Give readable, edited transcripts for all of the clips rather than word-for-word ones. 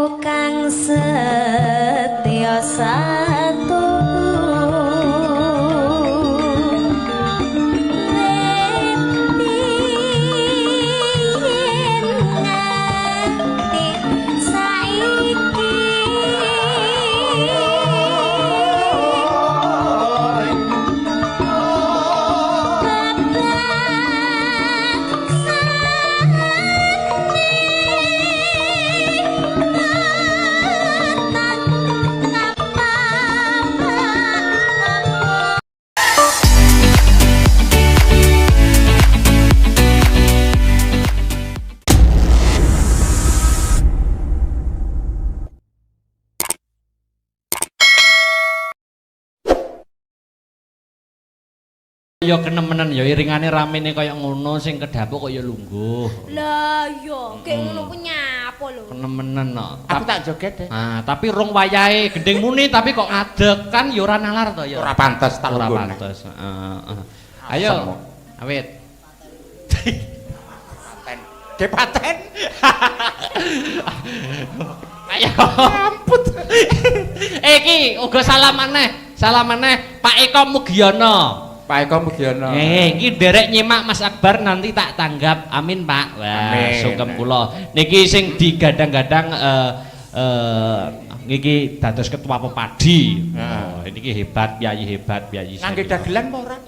Kang setya satu ya kenemenan ya iringane ramene kaya ngono sing kedapuk kok ya lungguh. Lah iya, kayak ngono ku nyapa lho. Kenemenan kok. Aku tak joget deh. Ah, tapi rong wayahe gending muni tapi kok ngadeg kan ya ora nalar to ya. Ora pantes tak ora lunggone. pantes. Ayo. Awit. Paten. Depaten. Ayo. Ampun. Iki uga salam maneh. Salam maneh Pak Eko Mugiono. Pak Eko Mugiono. Iki derek nyimak Mas Akbar nanti tak tanggap. Amin, Pak. Wah, Amin. sungkem kula. Niki sing digadang-gadang niki dados ketua Pepadi. Oh, niki hebat, Piyayi Ngangge dagelan apa ora?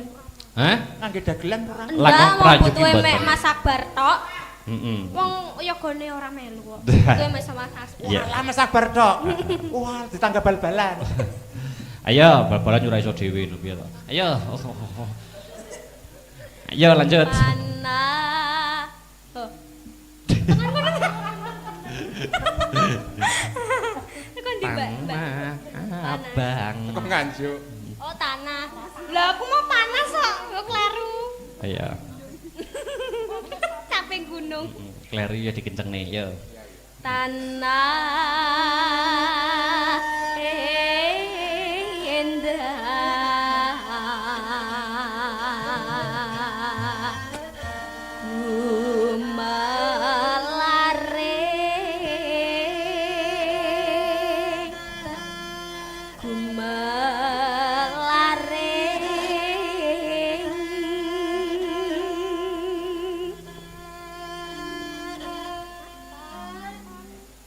Hah? Ngangge dagelan apa ora? Lakon Enggak, mau prajurit butuhe mboten. mek Mas Akbar tok. Heeh. Wong yogane ora melu kok. Kuwi mek sama Mas. Iya. Lah Mas Akbar tok. Wah, ditangga bal-balan. Ayo, bal-balan ora iso dhewe lho piye to. Ayo. Ayo lanjut. Mana? Oh. Tekan di Mbak. Abang. Kok nganjuk. Oh, tanah. Lah aku mau panas kok, kok kleru. Ayo. Capek gunung. Kleru ya dikenceng nih, yo. Tanah endah gumalare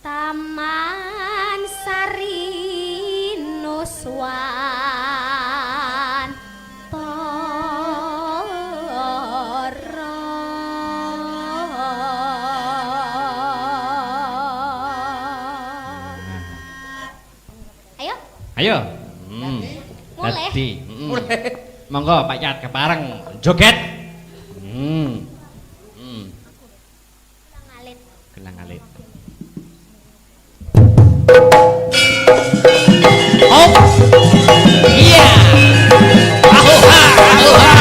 Taman Sari Nuswan Ayo, Ayo. mulai. Dadi. Monggo Pak Yat kepareng joget. Ngalit. Gelang alit. Oh. Iya. Ahuha, ahuha.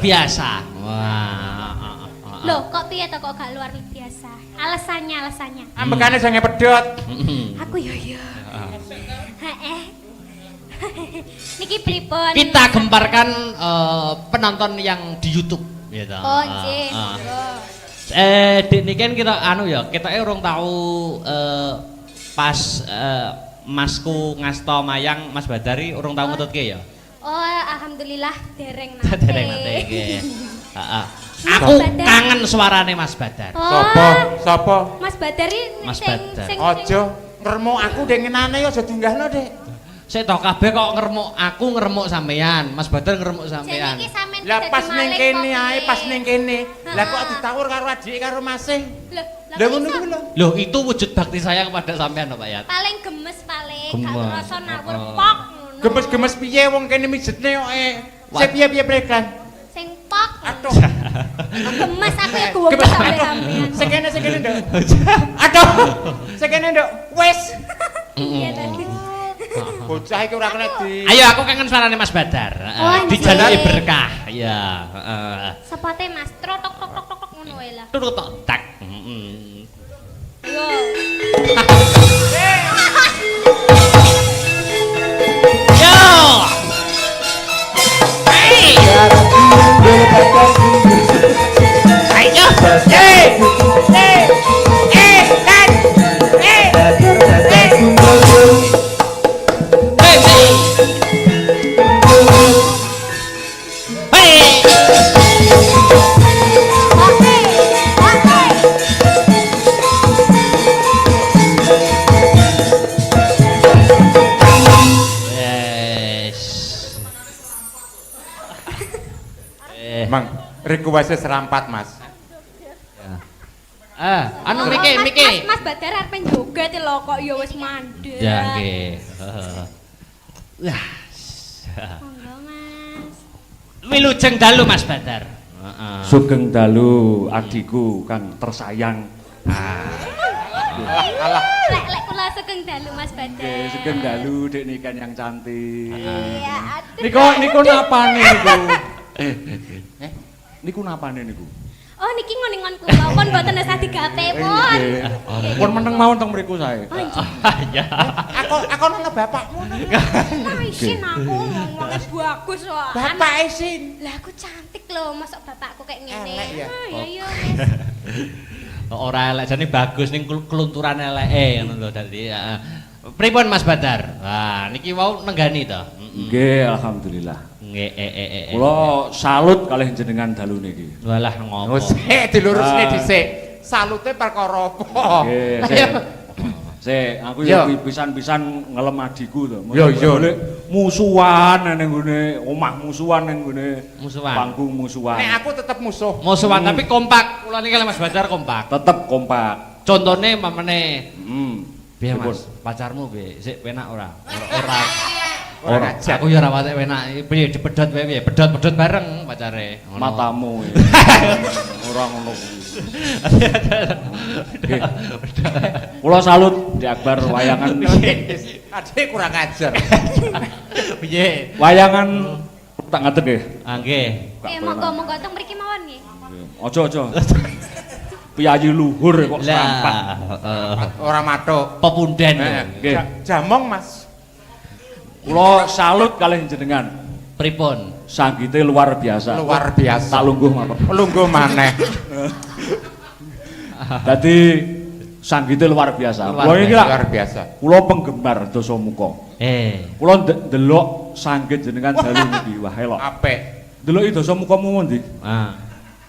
biasa. Wah. Loh, kok piye to kok gak luar biasa? Alasannya. Ambekane jange pedhot. Aku yo. Heeh. Niki pripun? Kita gemparkan penonton yang di YouTube gitu. Oh, nggih. Dik niki kan kita kita urung tahu pas Masku ngasto mayang Mas Badari urung tahu ngetutke ya. Oh, alhamdulillah dereng nate. Dereng nate nggih. Heeh. Aku kangen suarane Mas Badar. Sopo? Mas Badari Mas Badar. Aja ngremuk aku dek ngenane aja diunggahno, Dek. Sik to kabeh kok ngremuk aku ngremuk sampean, Mas Badar ngremuk sampean. Niki sampean Lah dadi pas ning maling kene kok, ae, piye? pas ning kene. Lah kok ditawur karo adike karo Masih. Lah ngono kuwi lho. Loh, itu wujud bakti saya kepada sampean Pak Yat. Paling gemes paling, gak Gemes. ngerasa nawur pok ngono. Gemes-gemes piye wong kene mijetne kok Sik piye prekan. Sing pok. Aduh. Gemes aku ya gemes sampe sampean. Sing kene, Nduk. Aduh. Sing kene, Nduk. Wis. Iya tadi. Bocah iki ora kena di. Ayo aku kangen suarane Mas Badar. Oh, Dijaluki nggih. berkah. Iya, heeh. Sepote Mas, trotok tok tok tok ngono wae lah. Turut tok tak. Heeh. Yo. Yo. Hey. Ayo. Mang, request serampat, Mas. Anu Miki. Mas Badar arep joget lho kok ya wis mandek. Ya nggih. Wah. Monggo Mas. Wilujeng dalu Mas Badar. Heeh. Sugeng dalu adikku kang tersayang. Alah. Lek kula sugeng dalu Mas Badar. Nggih, sugeng dalu Dek Niken yang cantik. Iya, aduh. Niku napane niku? Niku napane niku? Oh niki ngoningon kula pun mboten usah digawe pun. Pun meneng mawon teng mriku sae. Ya. Aku nang bapakmu. Nah, isin aku ngomongnya bagus kok. Bapak isin. Lah aku cantik loh, masuk bapakku kayak ngene. Elek ya? Ah, iya Mas. Ora elek jane bagus ning kelunturan eleke ngono lho dadi. Heeh. Pripun Mas Badar? Wah, niki wau nenggani to. Nggih, alhamdulillah. Nggih, Kula salut kalih jenengan dalu niki. Walah ngopo. Sik dilurusne dhisik. Salute perkara apa? Nggih, sik aku ya pisan-pisan ngelem adikku to. Yo, yo. Musuhan ning gone omah musuhan ning gone Musuhan. panggung musuhan. Nek aku tetep musuh. Musuhan tapi kompak. Kula niki Mas Badar kompak. Tetep kompak. Contone mamane piye Pripun? Mas? Pacarmu piye? Sik penak ora? Ora. Ora ngajak. Aku ya ora patek penak. Piye dipedhot wae piye? Pedhot-pedhot bareng pacare. Ngono. Matamu. Ora ngono kuwi. Nggih. Kula salut Di Akbar wayangan Adek kurang ajar. Piye? wayangan tak ngadeg nggih. Ah nggih. Monggo-monggo teng mriki mawon nggih. Aja. Piyayi luhur kok serampat. Ora matuk. Pepunden. Nggih. Jamong, Mas. Kula salut kalih jenengan. Pripun? Sanggite luar biasa. Luar biasa. Tak lungguh mawon. Lungguh maneh. Dadi sanggite luar biasa. Luar Kula iki Luar biasa. kula penggemar Dasamuka. Kula ndelok sanggit jenengan dalu niki wah elok. Apik. Deloki Dasamuka mu ndi?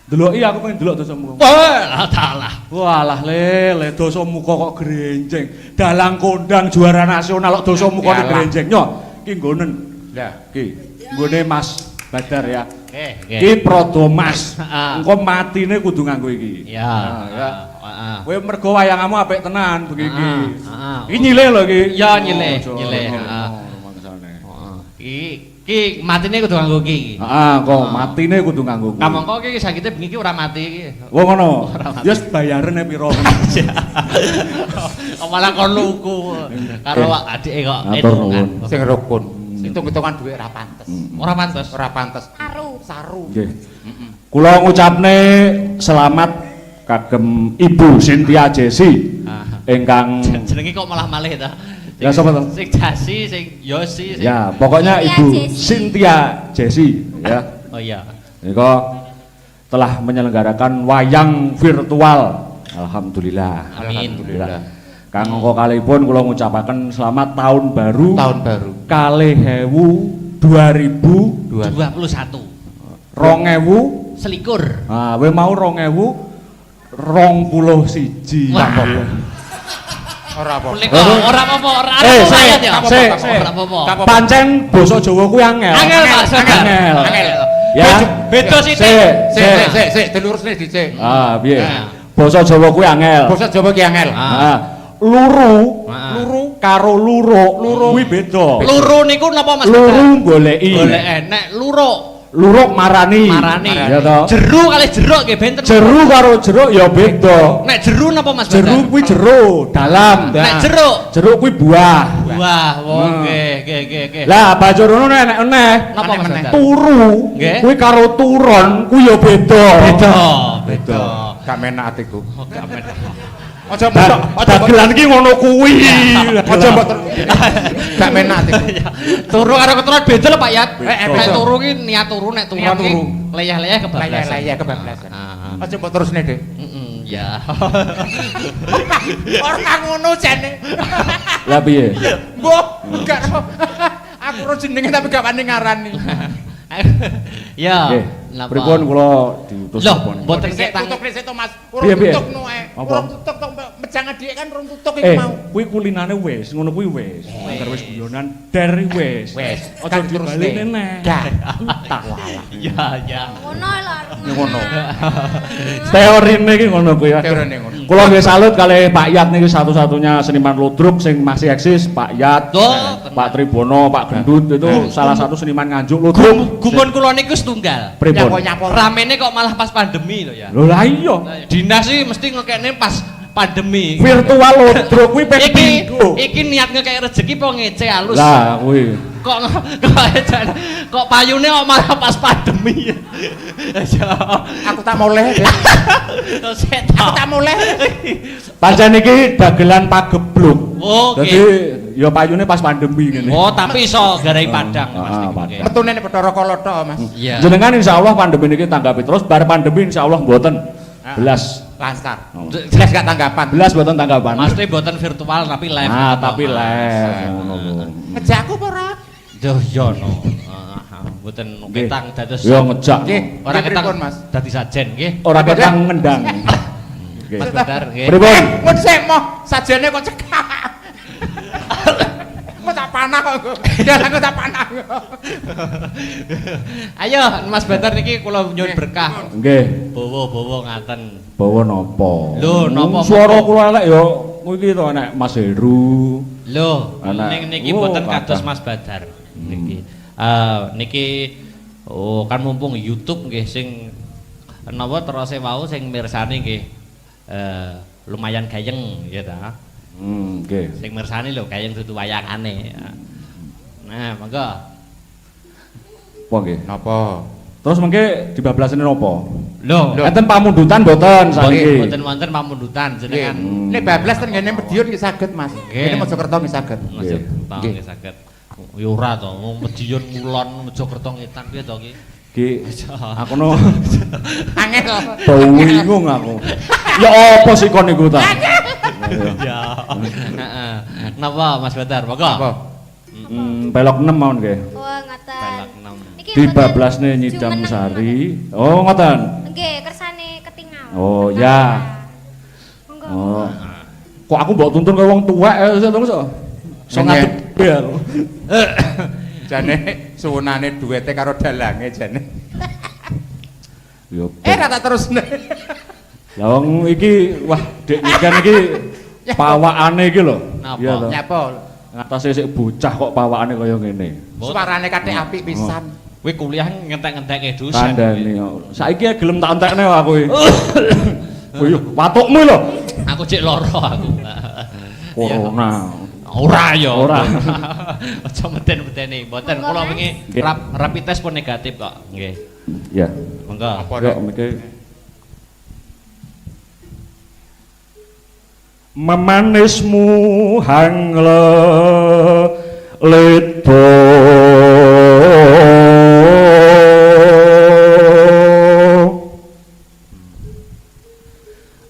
Deloki aku pengen delok Dasamuka. Wah, talah. Walah le Dasamuka kok grenjeng. Dalang kondang juara nasional kok Dasamuka Yalah. grenjeng. Nyo, ki nggonen. Lah, Ki, nggone Mas Badar ya. Nggih. Ki Prodo Mas. Heeh. Engko matine kudu nganggo iki. Ya. Nah, ya. Heeh. Kowe mergo wayanganmu apik tenan begini. Heeh. Iki nyilih lho iki. Ya, nyilih, Oh, nyilih, oh, heeh. mangsane. Iki matine kudu nganggo iki. Heeh, kok matine kudu nganggo. kuwi. Kamangka iki sakite bengi iki ora mati iki. Oh ngono. Ya wis bayarene piro. Oh, malah kon luku karo adike kok. Matur nuwun. sing rukun. Hitung-hitungan dhuwit ora pantes. Ora pantes. Ora pantes. Aru. saru. Nggih. Kula ngucapne selamat kagem Ibu Cynthia Jesi ingkang Jenenge kok malah malih ta. Ya sapa to? Sing Jasi, sing Yosi, sing Ya, pokoknya Cynthia Ibu Jesi. Cynthia Jesi ya. Oh iya. Nika telah menyelenggarakan wayang virtual. Alhamdulillah. Amin. Alhamdulillah. Kang angka kalihipun kula ngucapaken selamat tahun baru. Tahun baru. Kalih ewu 2000 21. 2000 Selikur. ah we mau 2021. Wah. Ora apa. Ora apa-apa, ora Eh, sayat ya. sik, Ora apa-apa. Pancen basa Jawa kuwi angel. Angel Pak Saudara. Angel. Ya. Beda sih. Sik, dilurusne dhisik. Ah, piye? Nah. Basa Jawa kuwi angel. Basa Jawa ki angel. Ah. Luru, Ah. luru karo luro kuwi beda. Luru niku napa Mas? Luru goleki. Golek enek luruk. Luruk marani. Marani. Ya toh. Jeru kali jeruk nggih benten. Jeru karo jeruk ya beda. Nek jeru napa Mas? Jeru kuwi jero, dalam. Nek jeruk. Jeruk kuwi buah. Wah, nggih. Lah bajorono nek eneh. Napa Mas? Aneh-aneh. Turu Nggih. kuwi karo turon kuwi ya beda. Beda. Gak menak atiku. Oh, gak menak. Aja mbok Dagelan ki ngono kuwi. aja mbok gak menak atiku. Turu karo keturunan beda lho Pak Yat. beda. Nek turu ki niat turu, nek turon Niat ki turu. leyeh-leyeh kebablasan. Laya kebablasan. Ah. Aja mbok terusne, Dik. Ya. Ora ngono jane. Lah piye? Mbok gak ro. Aku ro jenenge tapi gak wani ngarani. Ya. Nggih. Napa? Pripun kula diutus Loh, napa niku? mboten Sik ketang. tutuk sik to Mas. Piye, piye? Urung tutuk noe. Apa? Urung tutuk tok mejang adik kan urung tutuk iku mau. Kuwi kulinane wis, ngono kuwi wis. Angger wis guyonan der wis. Wes, Aja kan terus dibaleni neh. Gak. Tak walah. Ya. Ngono lho. Ngono. Teorine iki ngono kuwi. Teorine ngono. Kula nggih salut kalih Pak Yat niki satu-satunya seniman ludruk sing masih eksis, Pak Yat, Oh, Pak Tribono, Pak Gendut itu salah satu seniman Nganjuk ludruk. Gumun kula niku setunggal. Pripun? Nyapa-nyapa. Ramene kok malah pas pandemi lho ya. Lho lah iya. Dinas sih mesti ngekekne pas pandemi. Virtual ludruk kuwi ping Iki pindho. iki niat ngekek rezeki apa ngece halus. Lah kuwi. Kok payune kok malah pas pandemi. Ya. Aku tak moleh, Dik. Aku tak moleh. Pancen iki dagelan pagebluk. Oke. Dadi ya payune pas pandemi ngene. Oh, tapi iso garai padang Mas. Ah, niku. Padang. Metune nek Bathara Kaloto, Mas. Iya. Jenengan insyaallah pandemi niki tanggapi terus bar pandemi insyaallah mboten belas. Lancar. Oh. Jelas gak tanggapan. Belas mboten tanggapan. Mesti boten virtual tapi live. Ah, tapi live ngono kuwi. Ngejak aku apa ora? Duh, yo no. Mboten Nggih. ketang dados. Ya ngejak. Nggih. Ora Nggih, ketang pripun, Mas? dadi sajen nggih. Ora ketang ngendang. Nggih. Mas Badar nggih. Pripun? Mun sik moh sajane kok cekak. Kok tak panah kok. Ya aku tak panah. Ayo Mas Badar niki kula nyuwun berkah. Nggih. Bowo-bowo ngaten. Bawa napa? Lho, napa? Suara kula elek ya kuwi iki to nek Mas Heru. Lho, Anak. niki Oh, boten kathah. kados Mas Badar. Niki. Niki kan mumpung YouTube nggih sing napa terose wau sing mirsani nggih lumayan gayeng ya ta. Nggih. Sing mirsani lho gayeng dudu wayangane. Nah, monggo. Apa nggih? Napa? Terus mengke dibablasane napa? Lho, Enten pamundutan mboten saiki. boten wonten pamundutan jenengan. Nek bablas ten ngene Medion nggih saged, Mas. Nggih. Ngene Mojokerto nggih saged. Masuk Nggih. tahu Nggih. nggih saged. Ya ora to, wong Medion Kulon Mojokerto ngetan piye to ki? Ki aku no Angel. bau bingung aku. Ya apa sih kon niku ta? Ya. Heeh. Napa Mas Badar? Monggo. Apa? Pelok 6 mawon nggih. Wah, ngaten. Balak 6. Iki Dibablasne mboten Nyidam jumeneng Sari. Oh, ngoten. mboten. Nggih, kersane ketingal. Oh, ya. Monggo. Oh. Kok aku mbok tuntun kaya wong tuwek to so. So Nggih. ngadep bel. Jane suwunane duwete karo dalange jane. Yo. Ra tak terusne. Lah wong iki wah Dek Niken iki pawakane iki lho. Napa? Iya to. Nyapa? Ngatasé sik bocah kok pawakane kaya ngene. Suarane kathek apik pisan. Kowe kuliah ngentek-ngentekke dosen. Kandhane yo. Saiki gelem tak entekne aku iki. Kowe yo watukmu lho. Aku cek loro aku. Corona. Ora ya. Ora. Aja meten-meteni. Mboten kula wingi Nggih. rapid test pun negatif kok. Nggih. Ya. Monggo. Apa Yo nek? miki memanismu hangle leto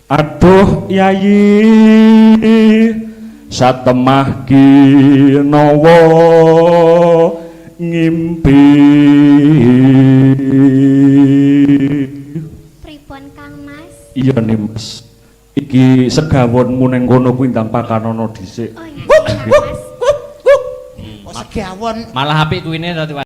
aduh yayi satemah kinawa ngimpi Pripun Kang Mas? iya nih mas iki segawonmu neng kono kuwi ndang pakanono dhisik Oh iya Kang Mas. Oh segawon. Malah apik kuwine tadi